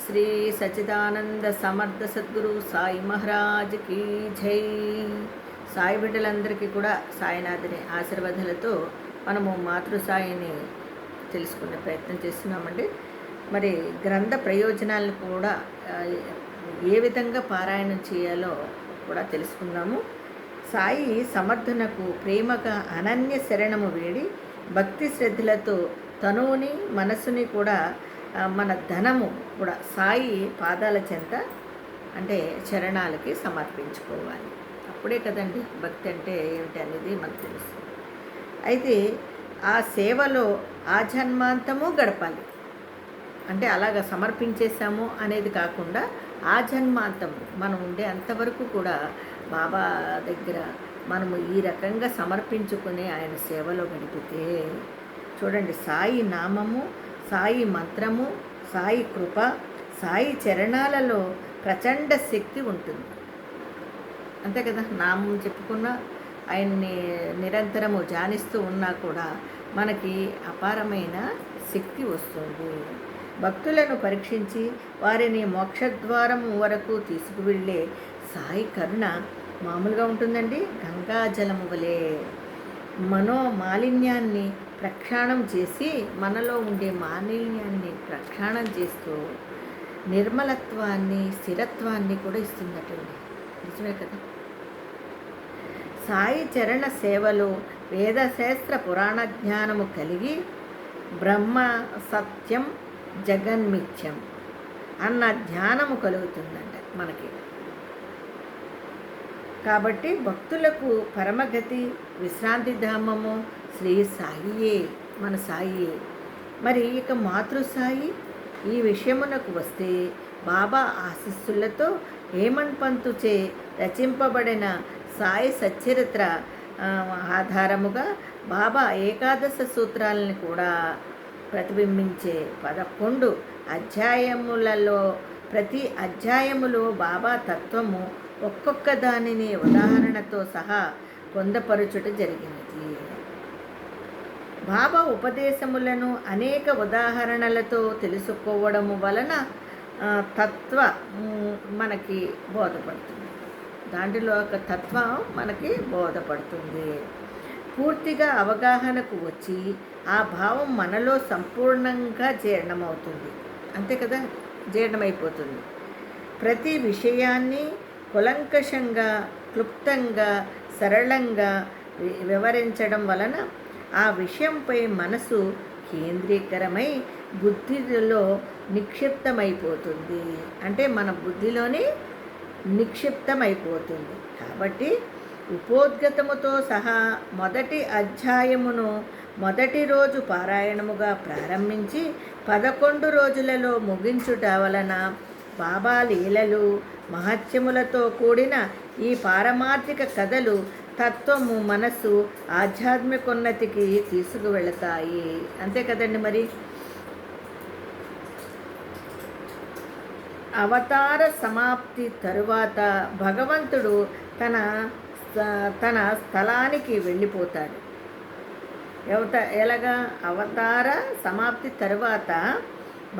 శ్రీ సచిదానంద సమర్థ సద్గురు సాయి మహారాజ్ కీ జై. సాయి బిడ్డలందరికీ కూడా సాయినాథుని ఆశీర్వాదాలతో మనము మాతృసాయిని తెలుసుకునే ప్రయత్నం చేస్తున్నామండి. మరి గ్రంథ ప్రయోజనాలను కూడా ఏ విధంగా పారాయణం చేయాలో కూడా తెలుసుకుందాము. సాయి సమర్థనకు ప్రేమగా అనన్య శరణము వేడి భక్తి శ్రద్ధలతో తనువుని మనసుని కూడా మన ధనము కూడా సాయి పాదాల చెంత అంటే చరణాలకి సమర్పించుకోవాలి. అప్పుడే కదండి భక్తి అంటే ఏమిటి అనేది మనకు తెలుస్తుంది. అయితే ఆ సేవలో ఆ జన్మాంతము గడపాలి. అంటే అలాగ సమర్పించేసాము అనేది కాకుండా ఆ జన్మాంతము మనం ఉండే అంతవరకు కూడా బాబా దగ్గర మనము ఈ రకంగా సమర్పించుకుని ఆయన సేవలో గడిపితే చూడండి, సాయి నామము, సాయి మంత్రము, సాయి కృప, సాయి చరణాలలో ప్రచండ శక్తి ఉంటుంది. అంతే కదా, నామం చెప్పుకున్నా ఆయన్ని నిరంతరము ధ్యానిస్తూ ఉన్నా కూడా మనకి అపారమైన శక్తి వస్తుంది. భక్తులను పరీక్షించి వారిని మోక్షద్వారం వరకు తీసుకువెళ్ళే సాయి కరుణ మామూలుగా ఉంటుందండి. గంగాజలము వలె మనోమాలిన్యాన్ని ప్రక్షాళన చేసి, మనలో ఉండే మాలిన్యాన్ని ప్రక్షాళన చేస్తూ నిర్మలత్వాన్ని, స్థిరత్వాన్ని కూడా ఇస్తుందటండి. నిజమే కదా. సాయి చరణ సేవలో వేదశాస్త్ర పురాణ జ్ఞానము కలిగి బ్రహ్మ సత్యం జగన్మిథ్యం అన్న ధ్యానము కలుగుతుందంట మనకి. కాబట్టి భక్తులకు పరమగతి విశ్రాంతి ధామము శ్రీ సాయియే, మన సాయియే. మరి ఇక మాతృసాయి ఈ విషయమునకు వస్తే బాబా ఆశీస్సులతో హేమంత్ పంతుచే రచింపబడిన సాయి సచ్చరిత్ర ఆధారముగా బాబా ఏకాదశ సూత్రాలను కూడా ప్రతిబింబించే 11 అధ్యాయములలో ప్రతి అధ్యాయములో బాబా తత్వము ఒక్కొక్క దానిని ఉదాహరణతో సహా పొందపరచుట జరిగినది. బాబా ఉపదేశములను అనేక ఉదాహరణలతో తెలుసుకోవడము వలన తత్వ మనకి బోధపడుతుంది. దాంట్లో ఒక తత్వం మనకి బోధపడుతుంది. పూర్తిగా అవగాహనకు వచ్చి ఆ భావం మనలో సంపూర్ణంగా జీర్ణమవుతుంది. అంతే కదా, జీర్ణమైపోతుంది. ప్రతి విషయాన్ని కులంకషంగా, క్లుప్తంగా, సరళంగా వివరించడం వలన ఆ విషయంపై మనసు కేంద్రీకరమై బుద్ధిలో నిక్షిప్తమైపోతుంది. అంటే మన బుద్ధిలోనే నిక్షిప్తమైపోతుంది. కాబట్టి ఉపోద్గతముతో సహా మొదటి అధ్యాయమును మొదటి రోజు పారాయణముగా ప్రారంభించి 11 రోజులలో ముగించుట వలన బాబా లీలలు మహత్యములతో కూడిన ఈ పారమార్థిక కథలు తత్వము మనస్సు ఆధ్యాత్మికోన్నతికి తీసుకువెళతాయి. అంతే కదండి. మరి అవతార సమాప్తి తరువాత భగవంతుడు తన స్థలానికి వెళ్ళిపోతాడు. ఎలాగా? అవతార సమాప్తి తరువాత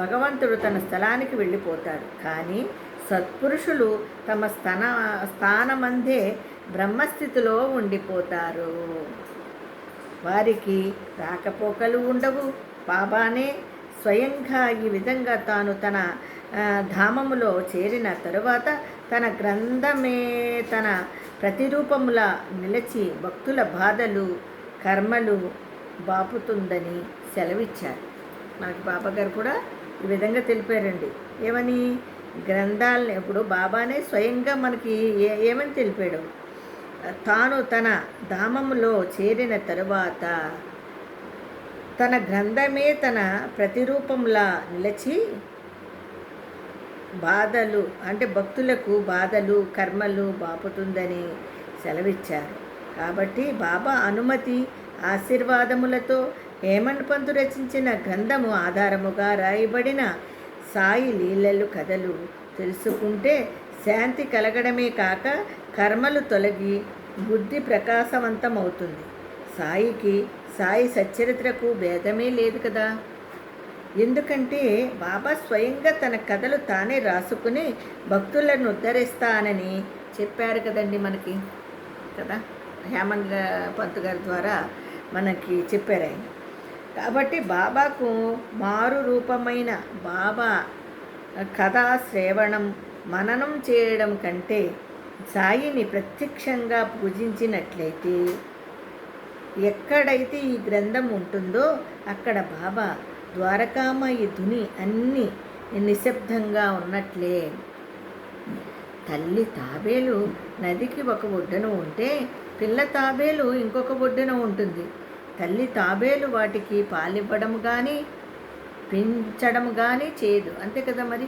భగవంతుడు తన స్థలానికి వెళ్ళిపోతాడు. కానీ సత్పురుషులు తమ స్థానమందే బ్రహ్మస్థితిలో ఉండిపోతారు. వారికి రాకపోకలు ఉండవు. బాబానే స్వయంగా ఈ విధంగా తాను తన ధామములో చేరిన తరువాత తన గ్రంథమే తన ప్రతిరూపములా నిలిచి భక్తుల బాధలు కర్మలు బాపుతుందని సెలవిచ్చారు. మనకి బాబాగారు కూడా ఈ విధంగా తెలిపారండి. ఏమని? గ్రంథాలని ఇప్పుడు బాబానే స్వయంగా మనకి ఏమని తెలిపాడు? తాను తన ధామములో చేరిన తరువాత తన గ్రంథమే తన ప్రతిరూపంలా నిలిచి బాధలు అంటే భక్తులకు బాధలు కర్మలు బాపుతుందని సెలవిచ్చారు. కాబట్టి బాబా అనుమతి ఆశీర్వాదములతో హేమంత్ పంతు రచించిన గ్రంథము ఆధారముగా రాయబడిన సాయి లీలలు కథలు తెలుసుకుంటే శాంతి కలగడమే కాక కర్మలు తొలగి బుద్ధి ప్రకాశవంతమవుతుంది. సాయి సచ్చరిత్రకు భేదమే లేదు కదా. ఎందుకంటే బాబా స్వయంగా తన కథలు తానే రాసుకుని భక్తులను ఉద్ధరిస్తానని చెప్పారు కదండి మనకి, కదా, హేమంత్ పంత్ గారి ద్వారా మనకి చెప్పారు ఆయన. కాబట్టి బాబాకు మారు రూపమైన బాబా కథా శ్రవణం మననం చేయడం కంటే సాయిని ప్రత్యక్షంగా పూజించినట్లయితే ఎక్కడైతే ఈ గ్రంథం ఉంటుందో అక్కడ బాబా ద్వారకామాయి ధుని అన్నీ నిశ్శబ్దంగా ఉన్నట్లే. తల్లి తాబేలు నదికి ఒక ఒడ్డున ఉంటే పిల్ల తాబేలు ఇంకొక ఒడ్డున ఉంటుంది. తల్లి తాబేలు వాటికి పాలివ్వడం కానీ పెంచడం కానీ చేయదు, అంతే కదా. మరి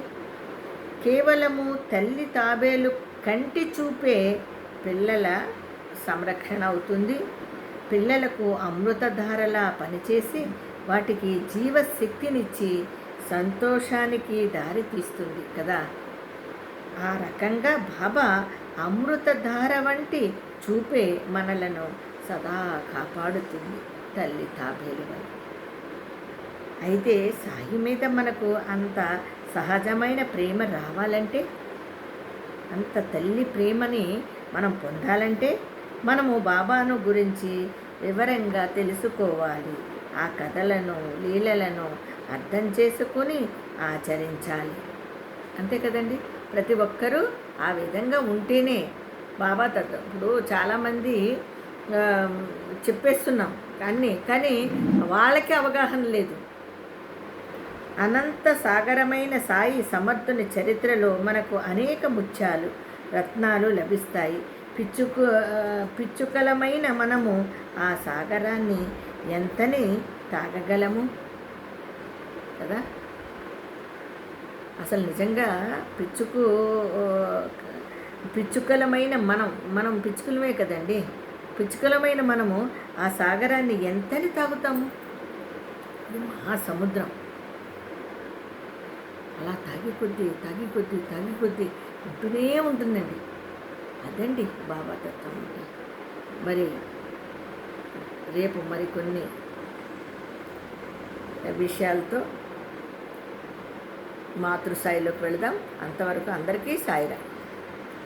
కేవలము తల్లి తాబేలు కంటి చూపే పిల్లల సంరక్షణ అవుతుంది. పిల్లలకు అమృతధారలా పనిచేసి వాటికి జీవశక్తినిచ్చి సంతోషానికి దారి తీస్తుంది కదా. ఆ రకంగా బాబా అమృతధార వంటి చూపే మనలను సదా కాపాడుతుంది తల్లి తాబేలు వల్ల. అయితే సాయి మీద మనకు అంత సహజమైన ప్రేమ రావాలంటే, అంత తల్లి ప్రేమని మనం పొందాలంటే మనము బాబాను గురించి వివరంగా తెలుసుకోవాలి. ఆ కథలను లీలలను అర్థం చేసుకొని ఆచరించాలి, అంతే కదండి. ప్రతి ఒక్కరూ ఆ విధంగా ఉంటేనే బాబా తత్వం. ఇప్పుడు చాలామంది చెప్పేస్తున్నాం కానీ వాళ్ళకి అవగాహన లేదు. అనంత సాగరమైన సాయి సమర్థుని చరిత్రలో మనకు అనేక ముత్యాలు రత్నాలు లభిస్తాయి. పిచ్చుకలమైన మనము ఆ సాగరాన్ని ఎంతని తాగగలము కదా. అసలు నిజంగా పిచ్చుకలమైన మనం పిచ్చుకలమే కదండి. పిచ్చుకలమైన మనము ఆ సాగరాన్ని ఎంతని తాగుతాము? అది మహాసముద్రం. అలా తాగి కొద్దీ ఉంటూనే ఉంటుందండి. అదండి బాబా తత్వం అంటే. మరి రేపు మరికొన్ని విషయాలతో మాతృ స్థాయిలోకి వెళదాం. అంతవరకు అందరికీ సాయిరాం.